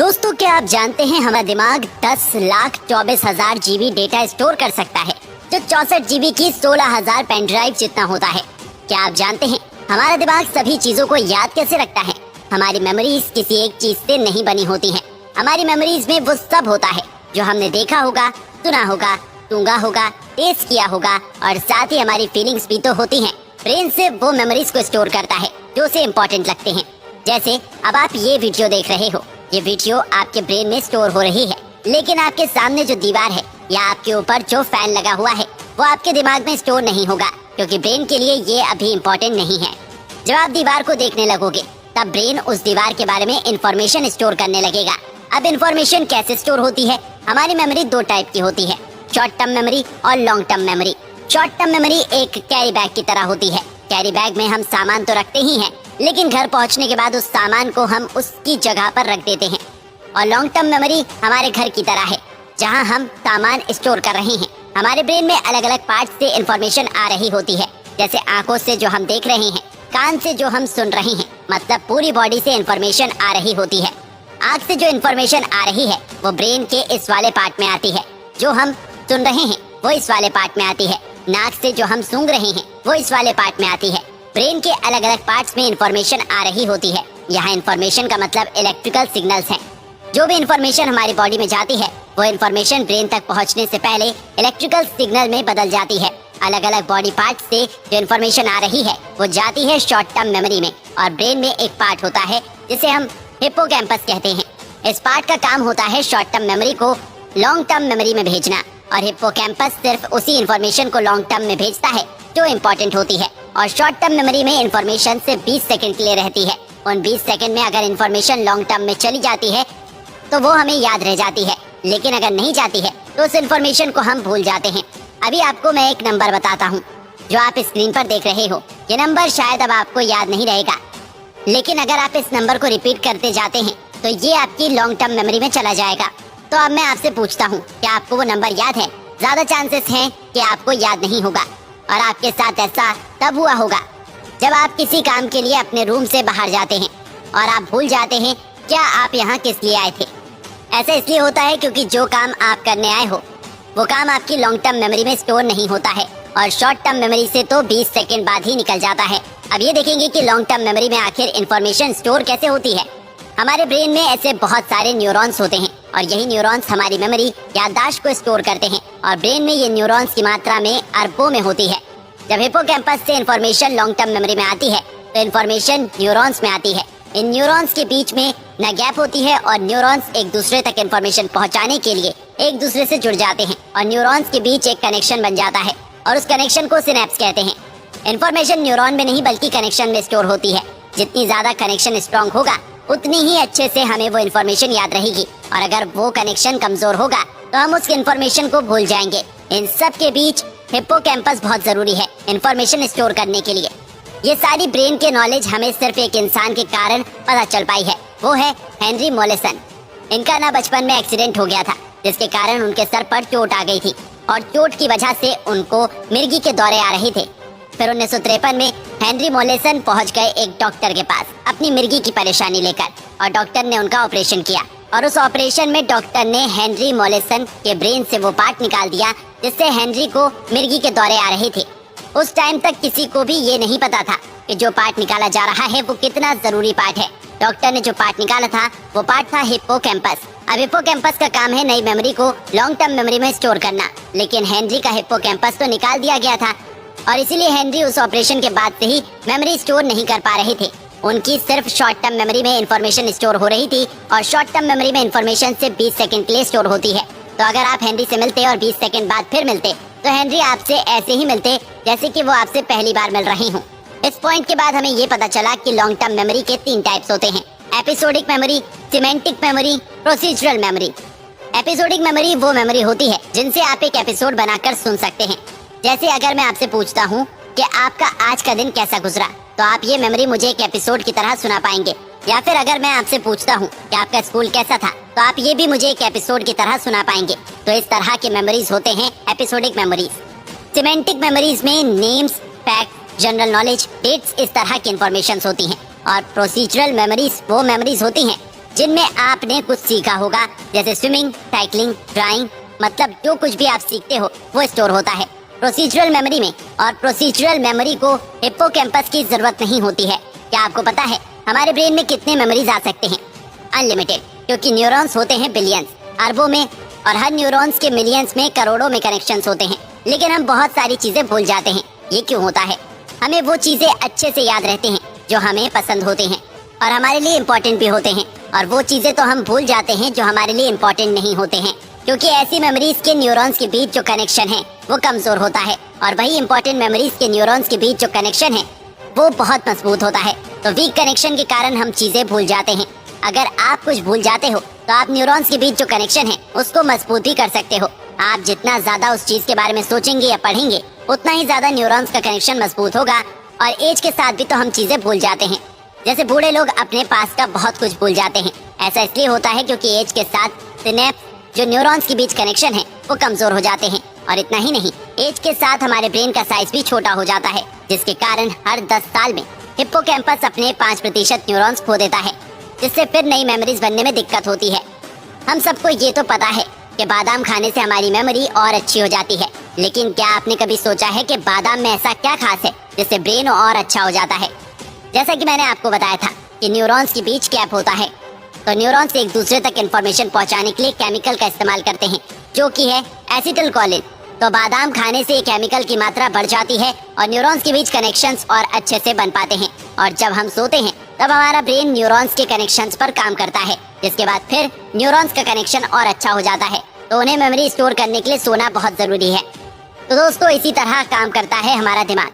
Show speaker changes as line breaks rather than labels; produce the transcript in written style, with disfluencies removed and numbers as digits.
दोस्तों, क्या आप जानते हैं हमारा दिमाग 10,24,000 जीबी डेटा स्टोर कर सकता है, जो 64 जीबी की 16,000 पेन ड्राइव जितना होता है। क्या आप जानते हैं हमारा दिमाग सभी चीजों को याद कैसे रखता है? हमारी मेमोरीज किसी एक चीज से नहीं बनी होती हैं। हमारी मेमोरीज में वो सब होता है जो हमने देखा होगा, सुना होगा, सूंघा होगा, टेस्ट किया होगा, और साथ ही हमारी फीलिंग्स भी तो होती हैं। ब्रेन से वो मेमोरीज को स्टोर करता है जो उसे इम्पोर्टेंट लगते हैं। जैसे अब आप ये वीडियो देख रहे हो, ये वीडियो आपके ब्रेन में स्टोर हो रही है, लेकिन आपके सामने जो दीवार है या आपके ऊपर जो फैन लगा हुआ है वो आपके दिमाग में स्टोर नहीं होगा, क्योंकि ब्रेन के लिए ये अभी इम्पोर्टेंट नहीं है। जब आप दीवार को देखने लगोगे तब ब्रेन उस दीवार के बारे में इंफॉर्मेशन स्टोर करने लगेगा। अब इंफॉर्मेशन कैसे स्टोर होती है? हमारी मेमोरी दो टाइप की होती है, शॉर्ट टर्म मेमोरी और long term memory. Short term memory एक कैरी बैग की तरह होती है। कैरी बैग में हम सामान तो रखते ही हैं, लेकिन घर पहुंचने के बाद उस सामान को हम उसकी जगह पर रख देते हैं। और लॉन्ग टर्म मेमोरी हमारे घर की तरह है, जहां हम सामान स्टोर कर रहे हैं। हमारे ब्रेन में अलग अलग पार्ट से इंफॉर्मेशन आ रही होती है, जैसे आंखों से जो हम देख रहे हैं, कान से जो हम सुन रहे हैं, मतलब पूरी बॉडी से इंफॉर्मेशन आ रही होती है। आंख से जो इंफॉर्मेशन आ रही है वो ब्रेन के इस वाले पार्ट में आती है, जो हम सुन रहे हैं वो इस वाले पार्ट में आती है। नाक से जो हम सूंघ रहे हैं वो इस वाले पार्ट में आती है। ब्रेन के अलग अलग पार्ट्स में इंफॉर्मेशन आ रही होती है। यहाँ इंफॉर्मेशन का मतलब इलेक्ट्रिकल सिग्नल्स हैं। जो भी इंफॉर्मेशन हमारी बॉडी में जाती है वो इंफॉर्मेशन ब्रेन तक पहुँचने से पहले इलेक्ट्रिकल सिग्नल में बदल जाती है। अलग अलग बॉडी पार्ट से जो इंफॉर्मेशन आ रही है वो जाती है शॉर्ट टर्म मेमोरी में। और ब्रेन में एक पार्ट होता है जिसे हम हिप्पोकैम्पस कहते हैं। इस पार्ट का काम होता है शॉर्ट टर्म मेमोरी को लॉन्ग टर्म मेमोरी में भेजना, और हिप्पोकैम्पस सिर्फ उसी इंफॉर्मेशन को लॉन्ग टर्म में भेजता है जो इम्पोर्टेंट होती है। और शॉर्ट टर्म मेमोरी में इंफॉर्मेशन सिर्फ 20 सेकंड के लिए रहती है। उन 20 सेकंड में अगर इंफॉर्मेशन लॉन्ग टर्म में चली जाती है तो वो हमें याद रह जाती है, लेकिन अगर नहीं जाती है तो उस इंफॉर्मेशन को हम भूल जाते हैं। अभी आपको मैं एक नंबर बताता हूँ जो आप स्क्रीन पर देख रहे हो। ये नंबर शायद अब आपको याद नहीं रहेगा, लेकिन अगर आप इस नंबर को रिपीट करते जाते हैं तो ये आपकी लॉन्ग टर्म मेमोरी में चला जाएगा। तो अब मैं आपसे पूछता हूँ, क्या आपको वो नंबर याद है? ज्यादा चांसेस हैं कि आपको याद नहीं होगा, और आपके साथ ऐसा तब हुआ होगा जब आप किसी काम के लिए अपने रूम से बाहर जाते हैं और आप भूल जाते हैं क्या आप यहाँ किस लिए आए थे। ऐसा इसलिए होता है क्योंकि जो काम आप करने आए हो वो काम आपकी लॉन्ग टर्म मेमोरी में स्टोर नहीं होता है, और शॉर्ट टर्म मेमोरी से तो 20 सेकंड बाद ही निकल जाता है। अब ये देखेंगे कि लॉन्ग टर्म मेमोरी में आखिर इंफॉर्मेशन स्टोर कैसे होती है। हमारे ब्रेन में ऐसे बहुत सारे न्यूरॉन्स होते हैं, और यही न्यूरॉन्स हमारी मेमोरी याददाश्त को स्टोर करते हैं। और ब्रेन में ये न्यूरॉन्स की मात्रा में अरबों में होती है। जब हिप्पोकैम्पस से इंफॉर्मेशन लॉन्ग टर्म मेमोरी में आती है तो इंफॉर्मेशन न्यूरॉन्स में आती है। इन न्यूरॉन्स के बीच में न गैप होती है, और न्यूरॉन्स एक दूसरे तक इंफॉर्मेशन पहुंचाने के लिए एक दूसरे से जुड़ जाते हैं, और न्यूरॉन्स के बीच एक कनेक्शन बन जाता है, और उस कनेक्शन को सिनेप्स कहते हैं। इंफॉर्मेशन न्यूरॉन में नहीं बल्कि कनेक्शन में स्टोर होती है। जितनी ज्यादा कनेक्शन स्ट्रॉन्ग होगा उतनी ही अच्छे से हमें वो इन्फॉर्मेशन याद रहेगी, और अगर वो कनेक्शन कमजोर होगा तो हम उस इन्फॉर्मेशन को भूल जाएंगे। इन सब के बीच हिप्पोकैम्पस बहुत जरूरी है इन्फॉर्मेशन स्टोर करने के लिए। ये सारी ब्रेन के नॉलेज हमें सिर्फ एक इंसान के कारण पता चल पाई है, वो है हेनरी मोलेसन। इनका ना बचपन में एक्सीडेंट हो गया था, जिसके कारण उनके सर पर चोट आ गई थी, और चोट की वजह से उनको मिर्गी के दौरे आ रहे थे। फिर 1953 में हेनरी मोलेसन पहुंच गए एक डॉक्टर के पास अपनी मिर्गी की परेशानी लेकर, और डॉक्टर ने उनका ऑपरेशन किया। और उस ऑपरेशन में डॉक्टर ने हेनरी मोलेसन के ब्रेन से वो पार्ट निकाल दिया जिससे हेनरी को मिर्गी के दौरे आ रहे थे। उस टाइम तक किसी को भी ये नहीं पता था कि जो पार्ट निकाला जा रहा है वो कितना जरूरी पार्ट है। डॉक्टर ने जो पार्ट निकाला था वो पार्ट था हिप्पोकैम्पस। अब हिप्पोकैम्पस का काम है नई मेमोरी को लॉन्ग टर्म मेमोरी में स्टोर करना, लेकिन हेनरी का हिप्पोकैम्पस तो निकाल दिया गया था, और इसीलिए हेनरी उस ऑपरेशन के बाद से ही मेमोरी स्टोर नहीं कर पा रहे थे। उनकी सिर्फ शॉर्ट टर्म मेमोरी में इंफॉर्मेशन स्टोर हो रही थी, और शॉर्ट टर्म मेमोरी में इंफॉर्मेशन सिर्फ 20 सेकंड के लिए स्टोर होती है। तो अगर आप हेनरी से मिलते और 20 सेकंड बाद फिर मिलते तो हेनरी आपसे ऐसे ही मिलते जैसे कि वो आपसे पहली बार मिल रहे हों। इस पॉइंट के बाद हमें ये पता चला कि लॉन्ग टर्म मेमोरी के 3 टाइप्स होते हैं, episodic memory, semantic memory, procedural memory. Episodic memory वो मेमोरी होती है जिनसे आप एक एपिसोड बनाकर सुन सकते हैं। जैसे अगर मैं आपसे पूछता हूँ कि आपका आज का दिन कैसा गुजरा, तो आप ये मेमोरी मुझे एक एपिसोड की तरह सुना पाएंगे। या फिर अगर मैं आपसे पूछता हूँ कि आपका स्कूल कैसा था, तो आप ये भी मुझे एक एपिसोड की तरह सुना पाएंगे। तो इस तरह के मेमोरीज होते हैं एपिसोडिक मेमोरीज। सिमेंटिक मेमोरीज में names, fact, general knowledge, dates, इस तरह की इंफॉर्मेशन होती हैं। और प्रोसीजरल मेमोरीज वो मेमोरीज होती हैं जिनमें आपने कुछ सीखा होगा, जैसे स्विमिंग, साइकिलिंग, ड्राइंग, मतलब जो कुछ भी आप सीखते हो वो स्टोर होता है प्रोसीजरल मेमोरी में। और प्रोसीजरल मेमोरी को हिप्पोकैम्पस की जरूरत नहीं होती है। क्या आपको पता है हमारे ब्रेन में कितने मेमोरीज आ सकते हैं? अनलिमिटेड, क्योंकि न्यूरॉन्स होते हैं बिलियंस, अरबों में, और हर न्यूरॉन्स के मिलियंस में, करोड़ों में कनेक्शंस होते हैं। लेकिन हम बहुत सारी चीजें भूल जाते हैं। ये क्यों होता है? हमें वो चीजें अच्छे से याद रहते हैं जो हमें पसंद होते हैं और हमारे लिए इम्पोर्टेंट भी होते हैं, और वो चीजें तो हम भूल जाते हैं जो हमारे लिए इम्पोर्टेंट नहीं होते हैं, क्योंकि ऐसी मेमोरीज के न्यूरॉन्स के बीच जो कनेक्शन है वो कमजोर होता है, और वही इंपॉर्टेंट मेमोरीज के न्यूरॉन्स के बीच जो कनेक्शन है वो बहुत मजबूत होता है। तो वीक कनेक्शन के कारण हम चीजें भूल जाते हैं। अगर आप कुछ भूल जाते हो तो आप न्यूरॉन्स के बीच जो कनेक्शन है उसको मजबूत भी कर सकते हो। आप जितना ज्यादा उस चीज के बारे में सोचेंगे या पढ़ेंगे उतना ही ज्यादा न्यूरॉन्स का कनेक्शन मजबूत होगा। और एज के साथ भी तो हम चीजें भूल जाते हैं। जैसे बूढ़े लोग अपने पास का बहुत कुछ भूल जाते हैं। ऐसा इसलिए होता है क्योंकि एज के साथ सिनेप्स, जो न्यूरॉन्स के बीच कनेक्शन है, वो कमजोर हो जाते हैं। और इतना ही नहीं, एज के साथ हमारे ब्रेन का साइज भी छोटा हो जाता है, जिसके कारण हर 10 साल में हिप्पोकैम्पस अपने 5% न्यूरॉन्स खो देता है, जिससे फिर नई मेमोरीज बनने में दिक्कत होती है। हम सबको ये तो पता है कि बादाम खाने से हमारी मेमोरी और अच्छी हो जाती है, लेकिन क्या आपने कभी सोचा है कि बादाम में ऐसा क्या खास है जिससे ब्रेन और अच्छा हो जाता है? जैसा कि मैंने आपको बताया था कि न्यूरॉन्स के बीच गैप होता है, तो न्यूरॉन्स एक दूसरे तक इंफॉर्मेशन पहुंचाने के लिए केमिकल का इस्तेमाल करते हैं, जो कि है एसिटिलकोलिन। तो बादाम खाने से केमिकल की मात्रा बढ़ जाती है और न्यूरॉन्स के बीच कनेक्शंस और अच्छे से बन पाते हैं। और जब हम सोते हैं तब हमारा ब्रेन न्यूरॉन्स के कनेक्शंस पर काम करता है, जिसके बाद फिर न्यूरॉन्स का कनेक्शन और अच्छा हो जाता है। तो उन्हें मेमोरी स्टोर करने के लिए सोना बहुत जरूरी है। तो दोस्तों, इसी तरह काम करता है हमारा दिमाग।